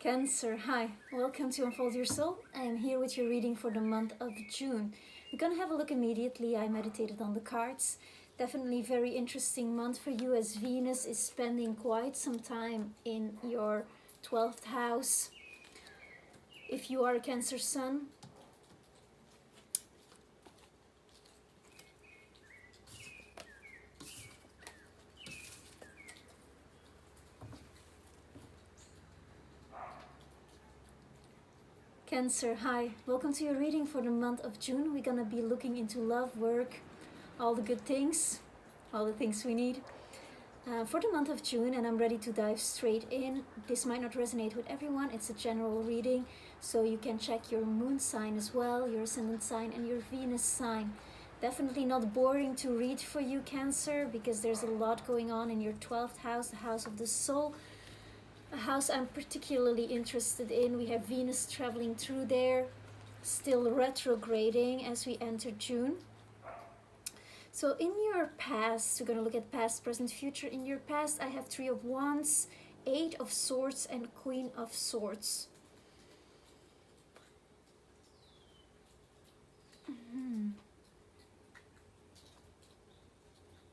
Cancer, hi, welcome to Unfold Your Soul. I am here with your reading for the month of June. We're gonna have a look immediately. I meditated on the cards. Definitely very interesting month for you as Venus is spending quite some time in your 12th house. If you are a Cancer sun, Cancer, hi, welcome to your reading for the month of June. We're gonna be looking into love, work, all the good things, all the things we need for the month of June, and I'm ready to dive straight in. This might not resonate with everyone. It's a general reading, so you can check your moon sign as well, your ascendant sign and your Venus sign. Definitely not boring to read for you, Cancer, because there's a lot going on in your 12th house, the house of the soul. A house I'm particularly interested in. We have Venus traveling through there, still retrograding as we enter June. So in your past, we're going to look at past, present, future. In your past, I have 3 of Wands, 8 of Swords, and Queen of Swords.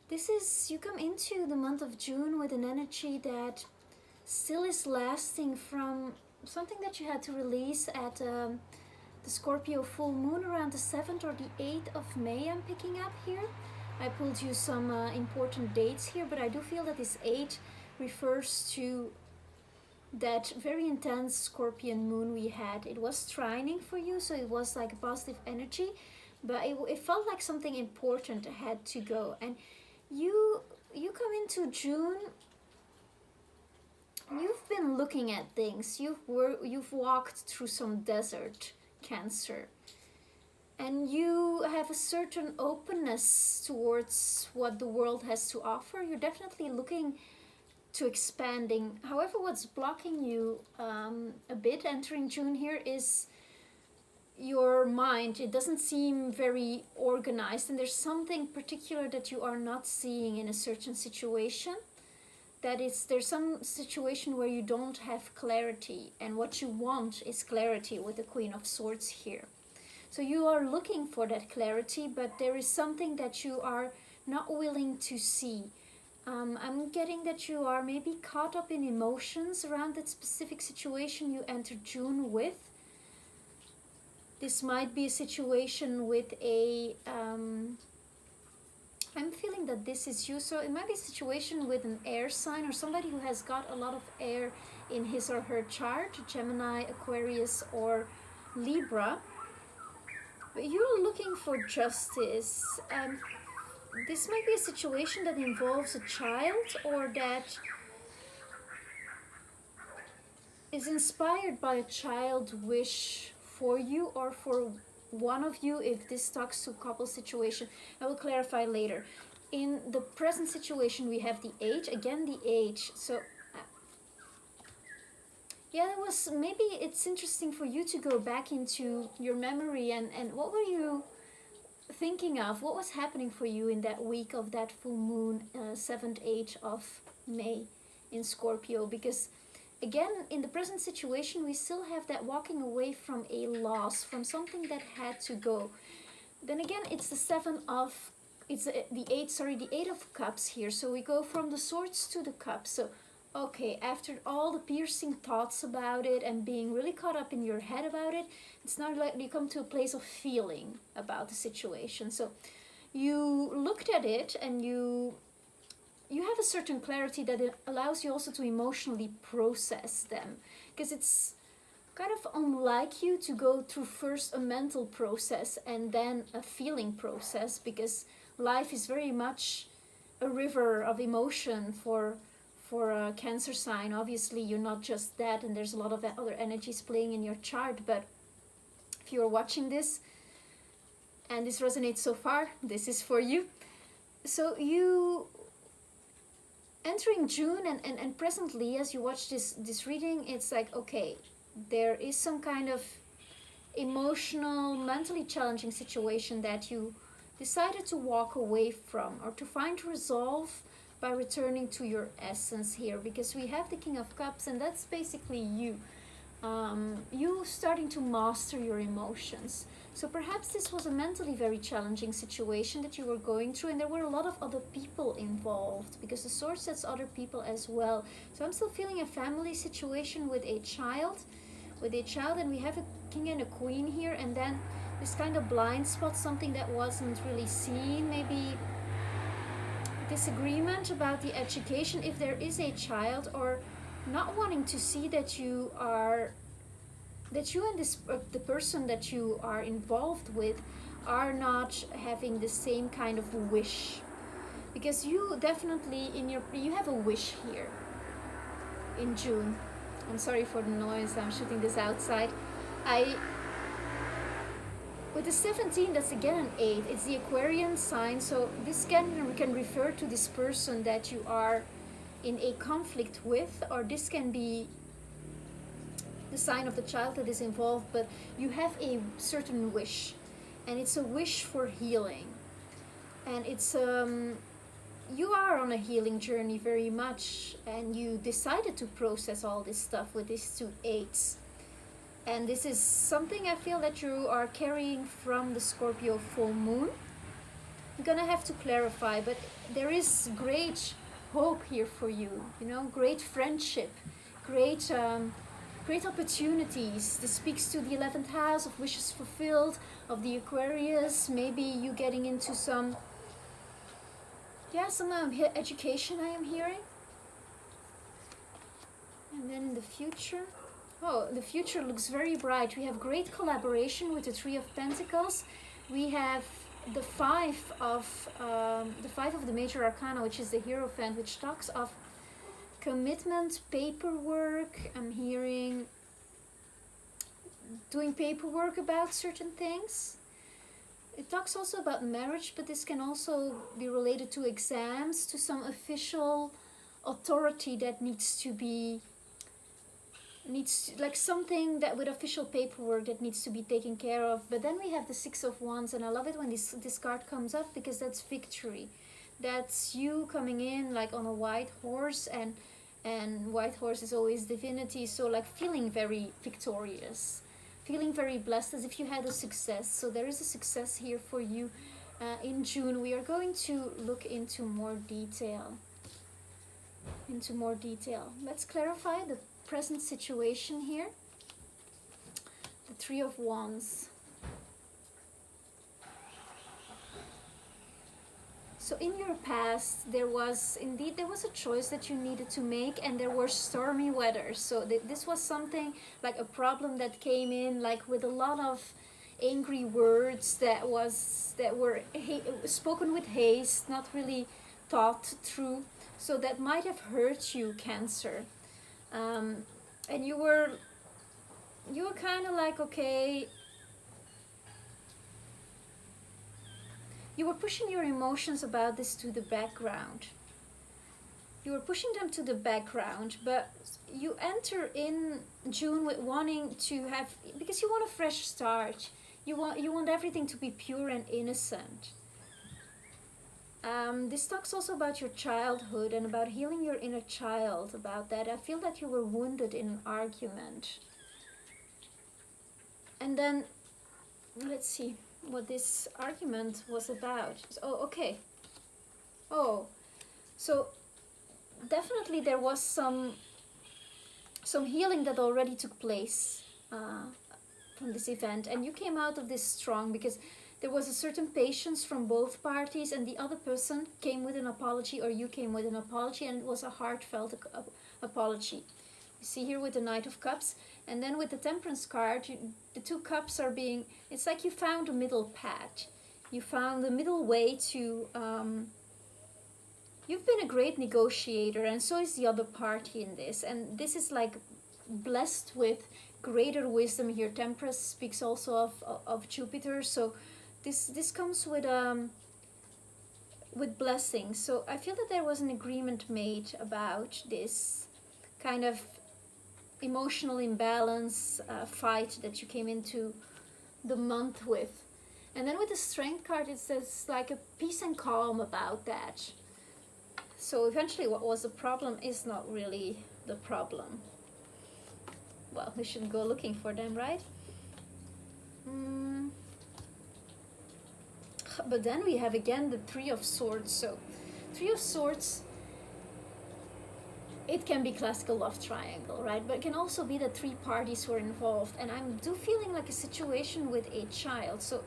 This is, you come into the month of June with an energy that still is lasting from something that you had to release at the Scorpio full moon around the 7th or the 8th of May. I'm picking up here. I pulled you some important dates here, but I do feel that this 8 refers to that very intense Scorpion moon we had. It was trining for you, so it was like a positive energy, but it felt like something important had to go. And you come into June. You've been looking at things. You've walked through some desert, Cancer. And you have a certain openness towards what the world has to offer. You're definitely looking to expanding. However, what's blocking you a bit entering June here is your mind. It doesn't seem very organized, and there's something particular that you are not seeing in a certain situation. There's some situation where you don't have clarity, and what you want is clarity with the Queen of Swords here. So you are looking for that clarity, but there is something that you are not willing to see. I'm getting that you are maybe caught up in emotions around that specific situation you entered June with. This might be a situation with a... I'm feeling that this is you, so it might be a situation with an air sign or somebody who has got a lot of air in his or her chart, Gemini, Aquarius, or Libra. But you're looking for justice. This might be a situation that involves a child or that is inspired by a child wish for you or for one of you, if this talks to couple situation. I will clarify later. In the present situation, we have the age, again the age. So yeah, that was, maybe it's interesting for you to go back into your memory and what were you thinking of? What was happening for you in that week of that full moon, 7th, 8th of May in Scorpio? Because again, in the present situation, we still have that walking away from a loss, from something that had to go. Then again, it's the 7 of, it's the 8 of Cups here. So we go from the Swords to the Cups. So okay, after all the piercing thoughts about it and being really caught up in your head about it, it's not like you come to a place of feeling about the situation. So you looked at it and you have a certain clarity that it allows you also to emotionally process them. Because it's kind of unlike you to go through first a mental process and then a feeling process, because life is very much a river of emotion for a Cancer sign. Obviously you're not just that, and there's a lot of other energies playing in your chart, but if you're watching this and this resonates so far, this is for you. So you entering June and presently, as you watch this reading, it's like, okay, there is some kind of emotional, mentally challenging situation that you decided to walk away from or to find resolve by returning to your essence here, because we have the King of Cups, and that's basically you. you starting to master your emotions. So perhaps this was a mentally very challenging situation that you were going through, and there were a lot of other people involved, because the sword says other people as well. So I'm still feeling a family situation with a child, and we have a king and a queen here, and then this kind of blind spot, something that wasn't really seen, maybe disagreement about the education if there is a child, or not wanting to see that you and this the person that you are involved with are not having the same kind of wish, because you definitely you have a wish here in June. I'm sorry for the noise, I'm shooting this outside. With the 17, that's again an 8. It's the Aquarian sign, so this can refer to this person that you are in a conflict with, or this can be the sign of the child that is involved, but you have a certain wish, and it's a wish for healing. And it's you are on a healing journey very much, and you decided to process all this stuff with these 2 8s. And this is something I feel that you are carrying from the Scorpio full moon. I'm gonna have to clarify, but there is great hope here for you, great friendship, great opportunities. This speaks to the 11th house of wishes fulfilled, of the Aquarius. Maybe you getting into some education, I am hearing. And then in the future, the future looks very bright. We have great collaboration with the 3 of Pentacles. We have the 5 of the major arcana, which is the Hierophant, which talks of commitment, paperwork. I'm hearing doing paperwork about certain things. It talks also about marriage, but this can also be related to exams, to some official authority that like something that with official paperwork that needs to be taken care of. But then we have the 6 of Wands, and I love it when this card comes up, because that's victory. That's you coming in like on a white horse, and white horse is always divinity, so like feeling very victorious, feeling very blessed, as if you had a success. So there is a success here for you in June. We are going to look into more detail. Let's clarify the present situation here. The 3 of Wands. So in your past, there was a choice that you needed to make, and there were stormy weather. So this was something like a problem that came in like with a lot of angry words that were spoken with haste, not really thought through. So that might have hurt you, Cancer. And you were kind of like, okay, you were pushing your emotions about this to the background. You were pushing them to the background, but you enter in June with wanting to have, because you want a fresh start. You want everything to be pure and innocent. This talks also about your childhood and about healing your inner child, about that. I feel that you were wounded in an argument. And then, let's see what this argument was about. Okay. So definitely there was some healing that already took place from this event, and you came out of this strong, because there was a certain patience from both parties, and the other person came with an apology, or you came with an apology, and it was a heartfelt apology. You see here with the Knight of Cups, and then with the Temperance card, the 2 cups are being, it's like you found a middle path. You found the middle way to, you've been a great negotiator, and so is the other party in this, and this is like blessed with greater wisdom here. Temperance speaks also of Jupiter, so this comes with blessings. So I feel that there was an agreement made about this kind of emotional imbalance fight that you came into the month with. And then with the Strength card, it says like a peace and calm about that. So eventually what was the problem is not really the problem. well, we shouldn't go looking for them, right? But then we have again the Three of Swords. So Three of Swords, it can be classical love triangle, right? But it can also be that three parties were involved. And I'm feeling like a situation with a child. So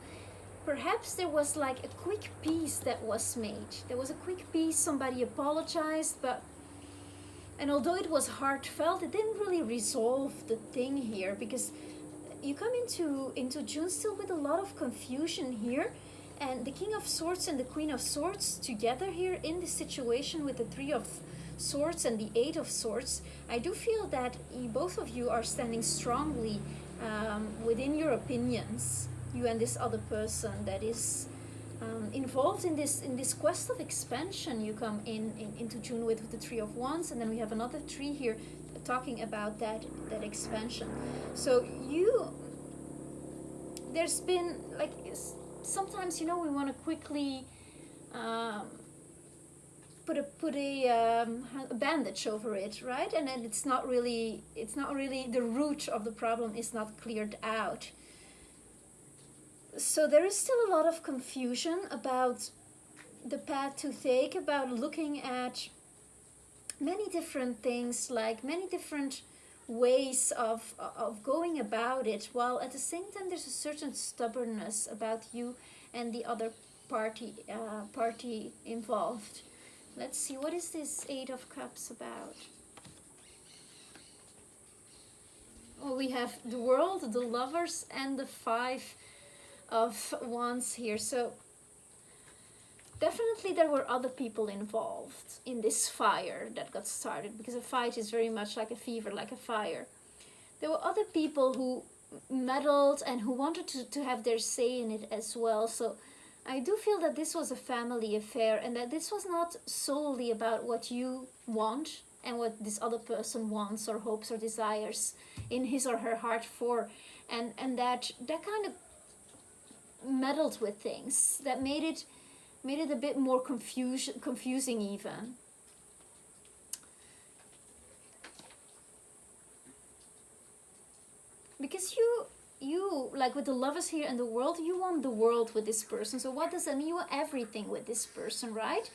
perhaps there was like a quick peace that was made. There was a quick peace, somebody apologized, and although it was heartfelt, it didn't really resolve the thing here, because you come into June still with a lot of confusion here. And the King of Swords and the Queen of Swords together here in this situation with the Three of Swords and the Eight of Swords, I do feel that both of you are standing strongly within your opinions, you and this other person that is involved in this quest of expansion. You come into June with the Three of Wands, and then we have another tree here talking about that expansion. So there's been like, sometimes, you know, we want to quickly put a bandage over it, right? And then it's not really the root of the problem is not cleared out. So there is still a lot of confusion about the path to take, about looking at many different things, like many different ways of going about it, while at the same time there's a certain stubbornness about you and the other party involved. Let's see, what is this Eight of Cups about? Well, we have the World, the Lovers, and the Five of Wands here. So definitely there were other people involved in this fire that got started, because a fight is very much like a fever, like a fire. There were other people who meddled and who wanted to have their say in it as well. So I do feel that this was a family affair, and that this was not solely about what you want and what this other person wants or hopes or desires in his or her heart for, and that kind of meddled with things, that made it a bit more confusing even. Because you like with the Lovers here and the World, you want the world with this person. So what does that mean? You want everything with this person, right?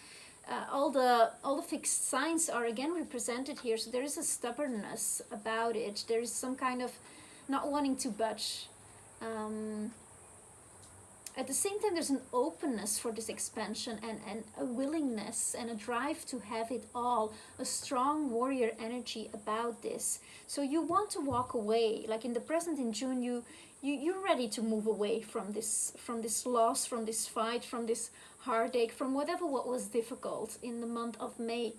All the fixed signs are again represented here. So there is a stubbornness about it. There is some kind of not wanting to budge. At the same time, there's an openness for this expansion and a willingness and a drive to have it all, a strong warrior energy about this. So you want to walk away, like in the present in June, you're ready to move away from this loss, from this fight, from this heartache, from what was difficult in the month of May,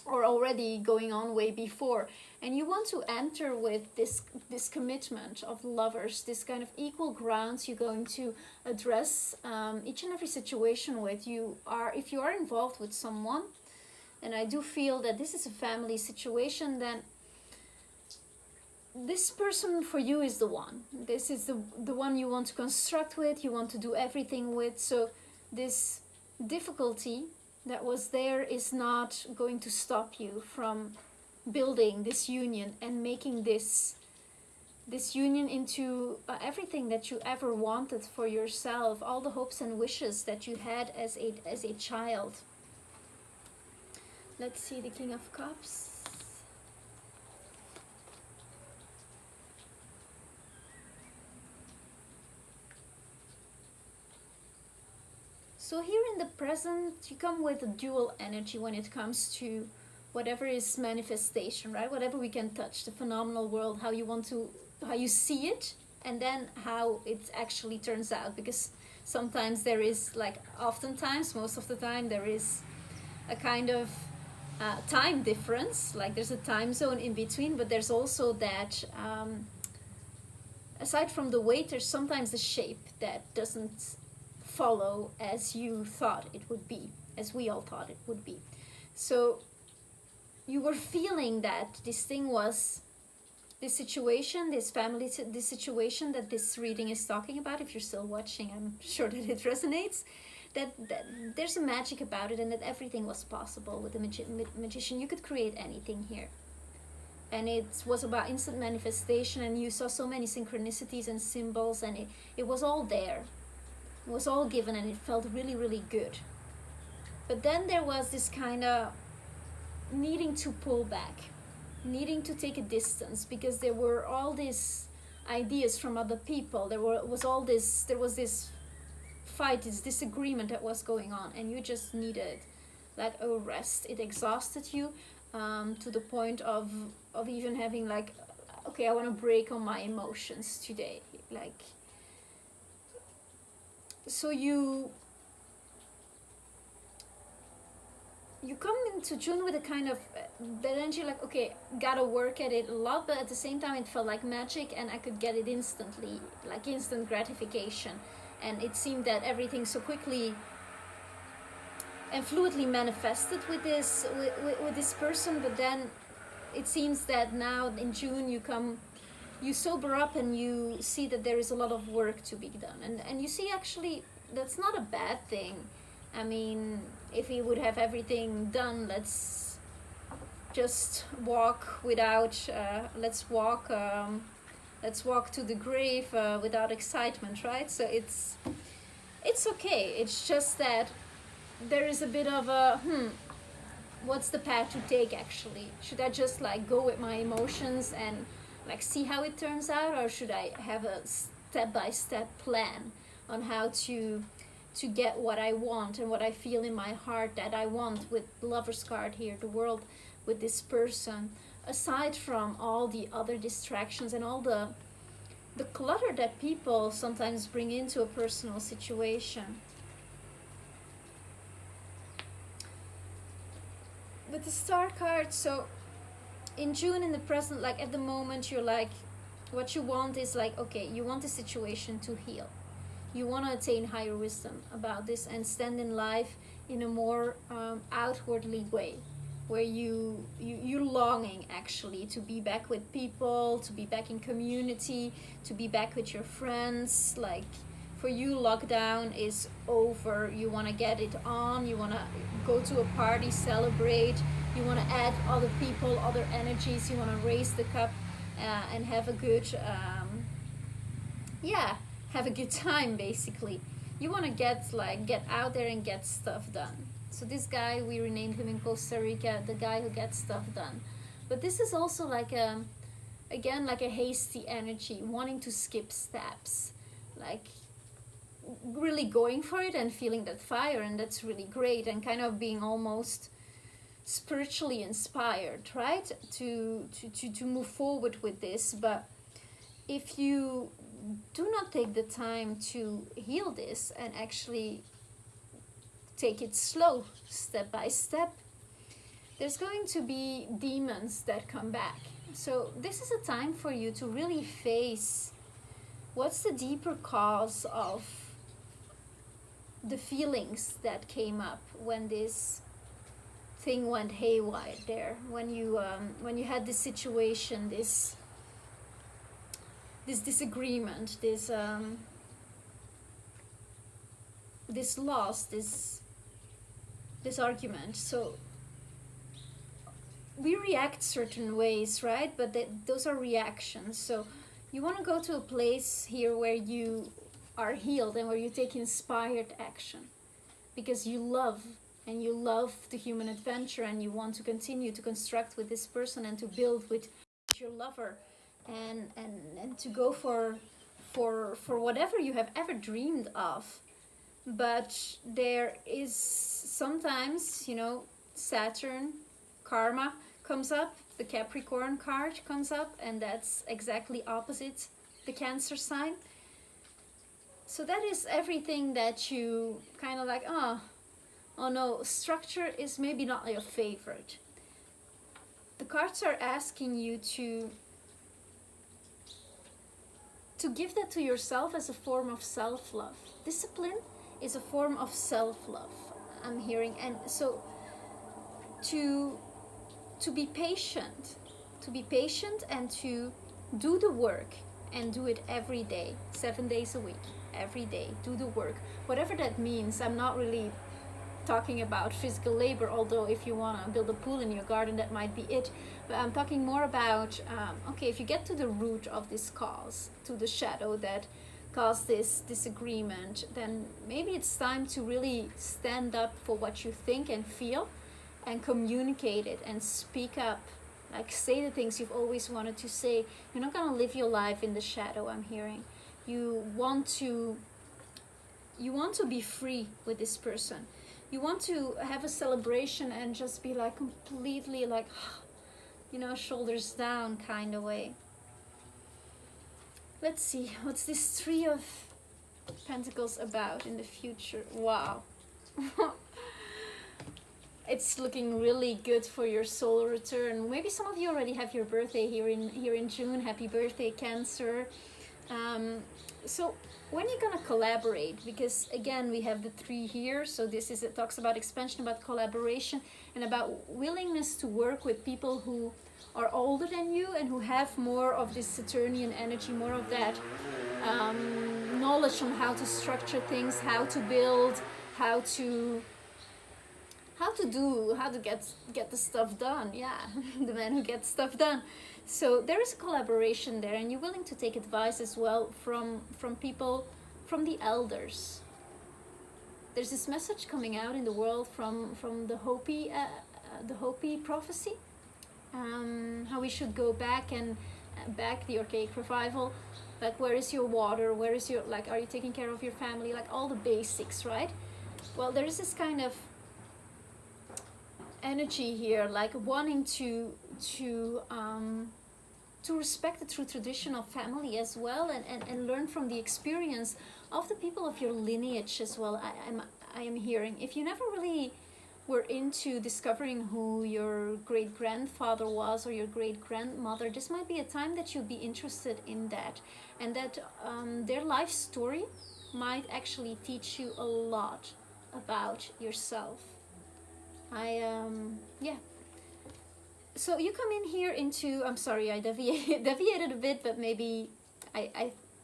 or already going on way before. And you want to enter with this commitment of Lovers, this kind of equal grounds. You're going to address each and every situation with. If you are involved with someone, and I do feel that this is a family situation, then this person for you is the one. This is the one you want to construct with, you want to do everything with. So this difficulty that was there is not going to stop you from building this union and making this union into everything that you ever wanted for yourself, all the hopes and wishes that you had as a child. Let's see the King of Cups. So here in the present, you come with a dual energy when it comes to whatever is manifestation, right? Whatever we can touch, the phenomenal world, how you see it, and then how it actually turns out. Because sometimes there is, like oftentimes, most of the time, there is a kind of time difference, like there's a time zone in between, but there's also that, aside from the weight, there's sometimes the shape that doesn't follow as you thought it would be, as we all thought it would be. So you were feeling that this thing was, this situation, this family, this situation that this reading is talking about. If you're still watching, I'm sure that it resonates, that there's a magic about it, and that everything was possible with the magician. You could create anything here. and it was about instant manifestation, and you saw so many synchronicities and symbols, and it was all there. It was all given, and it felt really, really good. But then there was this kind of needing to pull back, needing to take a distance, because there were all these ideas from other people. There was this fight, this disagreement that was going on, and you just needed like a rest. It exhausted you to the point of even having like, okay, I want to break on my emotions today. Like, so you come into June with a kind of that energy, like, okay, gotta work at it a lot, but at the same time it felt like magic, and I could get it instantly, like instant gratification. And it seemed that everything so quickly and fluidly manifested with this person. But then it seems that now in June you sober up, and you see that there is a lot of work to be done, and you see, actually, that's not a bad thing. I mean, if we would have everything done, let's just walk without let's walk to the grave without excitement, right? So it's okay. It's just that there is a bit of a what's the path to take, actually? Should I just like go with my emotions and like see how it turns out, or should I have a step-by-step plan on how to get what I want and what I feel in my heart that I want, with Lover's card here, the world, with this person, aside from all the other distractions and all the clutter that people sometimes bring into a personal situation. With the Star card, so in June, in the present, like at the moment, you're like, what you want is like, okay, you want the situation to heal. You want to attain higher wisdom about this and stand in life in a more outwardly way, where you're longing actually to be back with people, to be back in community, to be back with your friends. Like, for you, lockdown is over. You want to get it on. You want to go to a party, celebrate. You want to add other people, other energies. You want to raise the cup and have a good have a good time, basically. You want to get out there and get stuff done. So this guy, we renamed him in Costa Rica, the guy who gets stuff done. But this is also like a hasty energy, wanting to skip steps, like really going for it and feeling that fire, and that's really great, and kind of being almost spiritually inspired, right, to move forward with this. But if you do not take the time to heal this and actually take it slow, step by step, there's going to be demons that come back. So this is a time for you to really face what's the deeper cause of the feelings that came up when this thing went haywire there, when you had this situation, this disagreement, this loss, this argument. So we react certain ways, right? But those are reactions. So you want to go to a place here where you are healed and where you take inspired action, because you love the human adventure, and you want to continue to construct with this person and to build with your lover, and to go for whatever you have ever dreamed of. But there is sometimes, Saturn, karma comes up, the Capricorn card comes up, and that's exactly opposite the Cancer sign. So that is everything that you kind of like, oh no, structure is maybe not your favorite. The cards are asking you to give that to yourself as a form of self-love. Discipline is a form of self-love, I'm hearing. And so to be patient and to do the work, and do it every day, 7 days a week, every day, do the work, whatever that means. I'm not really talking about physical labor, although if you want to build a pool in your garden, that might be it. But I'm talking more about, okay, if you get to the root of this cause, to the shadow that caused this disagreement, then maybe it's time to really stand up for what you think and feel and communicate it and speak up. Like, say the things you've always wanted to say. You're not going to live your life in the shadow, I'm hearing. You want to be free with this person. You want to have a celebration and just be like completely like, you know, shoulders down kind of way. Let's see, what's this Three of Pentacles about in the future? Wow. It's looking really good for your soul return. Maybe some of you already have your birthday here in June. Happy birthday, Cancer. So when you're gonna collaborate, because again we have the 3 here, so it talks about expansion, about collaboration, and about willingness to work with people who are older than you and who have more of this Saturnian energy, more of that knowledge on how to structure things, how to build, how to get the stuff done. Yeah, the man who gets stuff done. So there is a collaboration there, and you're willing to take advice as well from people, from the elders. There's this message coming out in the world from the Hopi prophecy, how we should go back and back the archaic revival. Like, where is your water? Where is your, like, are you taking care of your family? Like all the basics, right? Well, there is this kind of energy here, like wanting to respect the true tradition of family as well, and learn from the experience of the people of your lineage as well. I am hearing, if you never really were into discovering who your great-grandfather was or your great-grandmother, this might be a time that you'll be interested in that, and that their life story might actually teach you a lot about yourself. Yeah. So you come in here into, I'm sorry, I deviated a bit, but maybe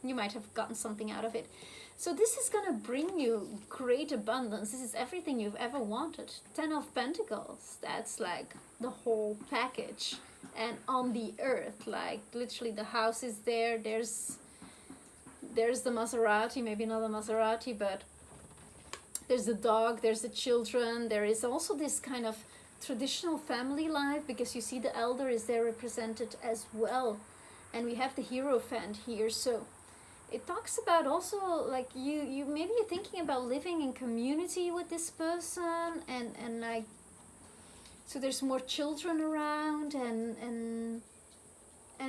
you might have gotten something out of it. So this is gonna bring you great abundance. This is everything you've ever wanted. 10 of Pentacles, that's like the whole package. And on the earth, like literally the house is there, there's the Maserati, maybe not a Maserati, but there's the dog, there's the children, there is also this kind of traditional family life, because you see the elder is there represented as well. And we have the Hierophant here, so it talks about also like you maybe you're thinking about living in community with this person, and like, so there's more children around, and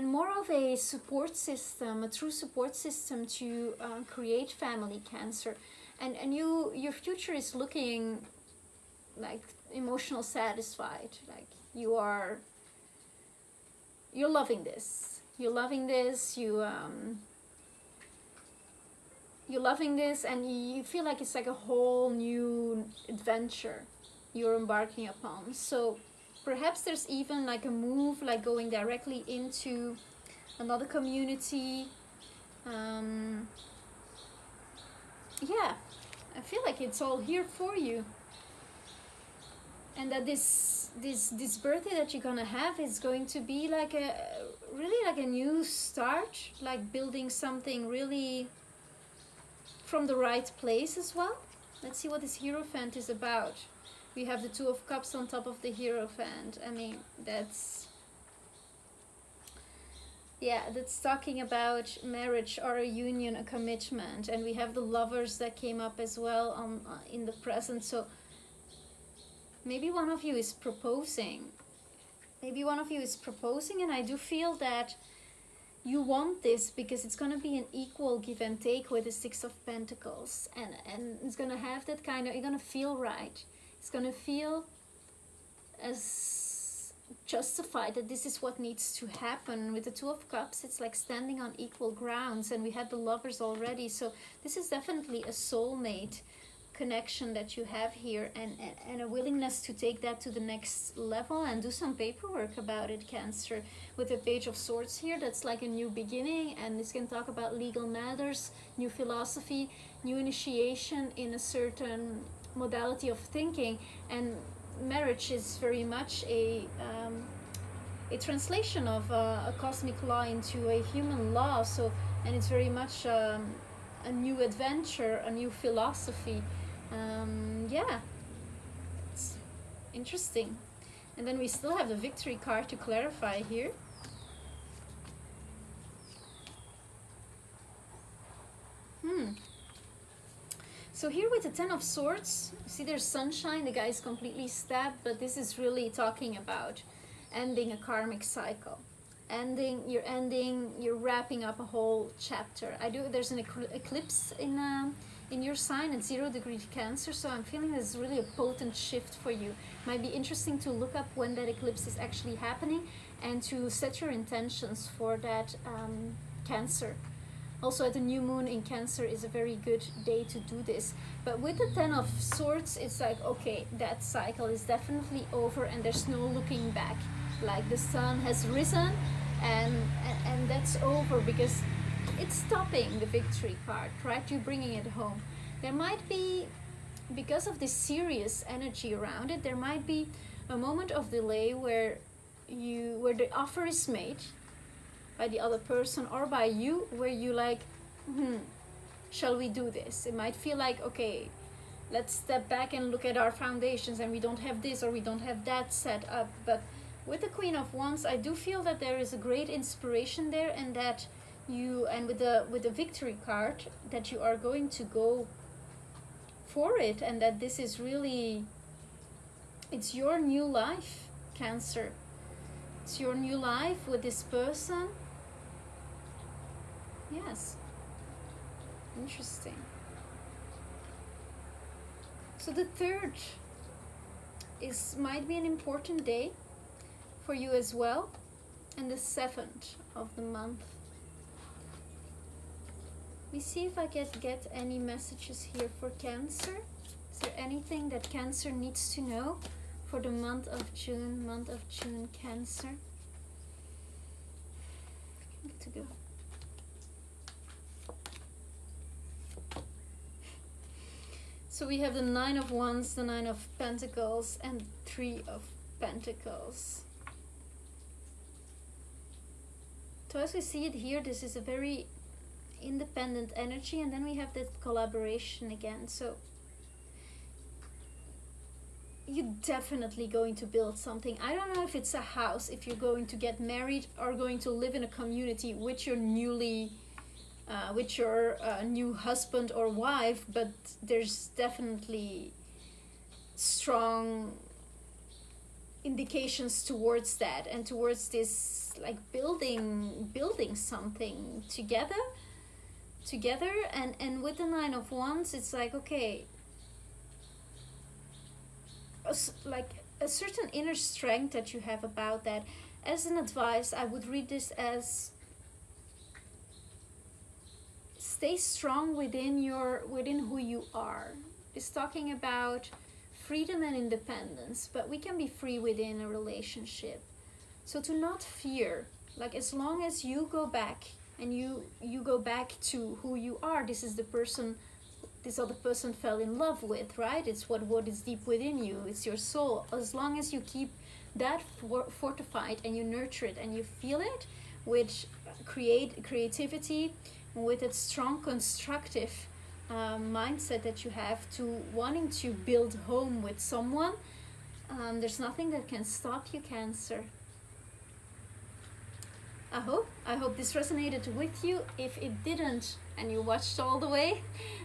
more of a support system, a true support system to create family, Cancer. And your future is looking like emotional satisfied, like you're loving this, you're loving this, you're loving this, and you feel like it's like a whole new adventure you're embarking upon. So perhaps there's even like a move, like going directly into another community. Yeah, I feel like it's all here for you, and that this birthday that you're gonna have is going to be like really like a new start, like building something really from the right place as well. Let's see what this Hierophant is about. We have the Two of Cups on top of the Hierophant. I mean, that's talking about marriage or a union, a commitment. And we have the Lovers that came up as well in the present. So maybe one of you is proposing. And I do feel that you want this because it's going to be an equal give and take with the Six of Pentacles. And it's going to have that kind of, you're going to feel right. It's going to feel as justified that this is what needs to happen. With the Two of Cups, it's like standing on equal grounds, and we had the Lovers already. So this is definitely a soulmate connection that you have here, and a willingness to take that to the next level and do some paperwork about it, Cancer. With the Page of Swords here, that's like a new beginning, and this can talk about legal matters, new philosophy, new initiation in a certain modality of thinking, and marriage is very much a translation of a cosmic law into a human law. So, and it's very much a new adventure, a new philosophy. Yeah, it's interesting. And then we still have the victory card to clarify here. So here with the Ten of Swords, see there's sunshine, the guy is completely stabbed, but this is really talking about ending a karmic cycle. You're wrapping up a whole chapter. There's an eclipse in your sign at 0 degree Cancer, so I'm feeling this is really a potent shift for you. Might be interesting to look up when that eclipse is actually happening and to set your intentions for that Cancer. Also, at the new moon in Cancer is a very good day to do this. But with the Ten of Swords, it's like, okay, that cycle is definitely over and there's no looking back. Like the sun has risen and that's over, because it's stopping, the victory card, right? You're bringing it home. There might be, because of this serious energy around it, there might be a moment of delay where the offer is made by the other person or by you, where you like, shall we do this? It might feel like, okay, let's step back and look at our foundations, and we don't have this or we don't have that set up. But with the Queen of Wands, I do feel that there is a great inspiration there, and that with the victory card, that you are going to go for it, and that this is really, it's your new life, Cancer. It's your new life with this person. Yes. Interesting. So the 3rd might be an important day for you as well, and the 7th of the month. Let me see if I can get any messages here for Cancer. Is there anything that Cancer needs to know for the month of June? Month of June, Cancer. Good to go. So we have the 9 of Wands, the 9 of Pentacles, and 3 of Pentacles. So as we see it here, this is a very independent energy, and then we have that collaboration again. So you're definitely going to build something. I don't know if it's a house, if you're going to get married, or going to live in a community with your new husband or wife, but there's definitely strong indications towards that, and towards this, like building something together. And with the 9 of Wands, it's like, okay, like a certain inner strength that you have about that. As an advice, I would read this as, stay strong within who you are. It's talking about freedom and independence, but we can be free within a relationship. So to not fear, like as long as you go back and you go back to who you are, this is the person this other person fell in love with, right? It's what is deep within you. It's your soul. As long as you keep that fortified and you nurture it and you feel it with creativity, with a strong constructive mindset that you have to wanting to build home with someone, there's nothing that can stop you, Cancer. I hope this resonated with you. If it didn't and you watched all the way,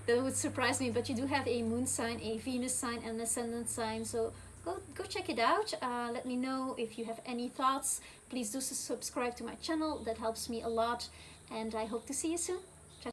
that would surprise me, but you do have a moon sign, a Venus sign, and an ascendant sign, so go check it out. Let me know if you have any thoughts. Please do subscribe to my channel, that helps me a lot, and I hope to see you soon.